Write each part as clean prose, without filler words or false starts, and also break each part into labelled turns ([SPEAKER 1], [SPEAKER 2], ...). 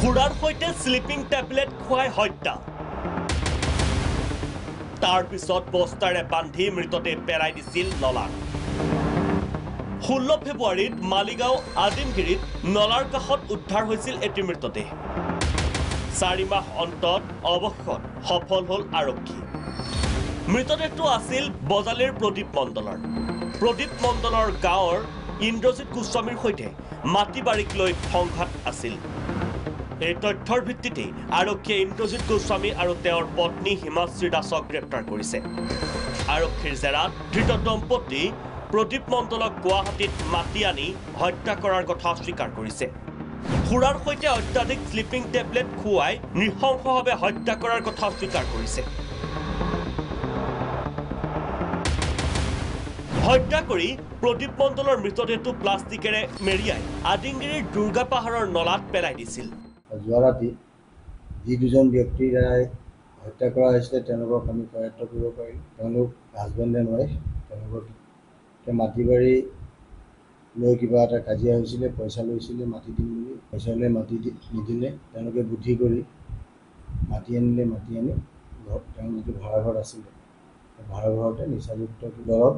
[SPEAKER 1] খুৰাৰ সৈতে sleeping tablet খুৱাই হত্যা তাৰ পিছত বস্তাৰে বান্ধি মৃতদেহ পেলাই দিছিল নলাত 16 ফেব্ৰুৱাৰীত মালিগাঁও আজিমগিৰিত নলাৰ কাষত উদ্ধাৰ হৈছিল এটি মৃতদেহ 4 মাহ অন্তত অৱশেষত সফল হ'ল আৰক্ষী মৃতদেহটো আছিল বজালিৰ প্ৰদীপ মণ্ডলৰ গাঁৱৰ ইন্দ্ৰজিৎ গোস্বামীৰ সৈতে মাটি বাৰীক লৈ সংঘাত আছিল এই তথ্যৰ ভিত্তিতে আৰক্ষীয়ে ইন্দ্ৰজিৎ গোস্বামী আৰু তেওঁৰ পত্নী হিমাশ্ৰী দাসক গ্ৰেপ্তাৰ কৰিছে আৰক্ষীৰ জেৰাত ধৃত দম্পতি প্ৰদীপ মণ্ডলক গুৱাহাটীত মাতি আনি হত্যা কৰাৰ কথা স্বীকাৰ কৰিছে খুৰাৰ সৈতে অত্যাধিক স্লিপিং টেবলেট খুৱাই নৃশংসভাৱে হত্যা কৰাৰ কথা স্বীকাৰ কৰিছে হত্যা কৰি প্ৰদীপ মণ্ডলৰ মৃতদেহটো প্লাষ্টিকেৰে মেৰিয়াই আদিংগিৰিৰ দুৰ্গা পাহাৰৰ নলাত পেলাই দিছিল
[SPEAKER 2] যোৱা ৰাতি যি দুজন ব্যক্তিৰ দ্বাৰাই হত্যা কৰা হৈছিলে তেওঁলোকক আমি কৰায়ত্ব কৰিব পাৰিলোঁ তেওঁলোক হাজবেণ্ড এণ্ড ৱাইফ তেওঁলোকক মাটি বাৰী লৈ কিবা এটা কাজিয়া হৈছিলে পইচা লৈছিলে মাটি দিম বুলি পইচা লৈ মাটি নিদিলে তেওঁলোকে বুদ্ধি কৰি মাটি আনি তেওঁ যিটো ভাড়াঘৰত আছিলে ভাড়াঘৰতে নিচাযুক্ত দৰৱ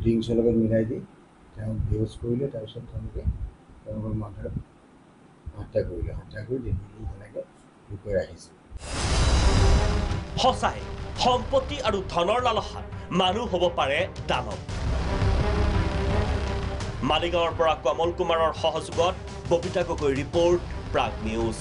[SPEAKER 2] ড্ৰিংকছৰ লগত মিলাই দি তেওঁক বেহোচ কৰিলে তাৰপিছত তেওঁলোকৰ মাথাত হত্যা কৰি দিনটো তেনেকৈ লুকুৱাই ৰাখিছিল
[SPEAKER 1] সঁচাই সম্পত্তি আৰু ধনৰ লালসাত মানুহ হ'ব পাৰে দানৱ মালিগাঁৱৰ পৰা কমল কুমাৰৰ সহযোগত ববিতা গগৈ ৰিপৰ্ট প্ৰাগ নিউজ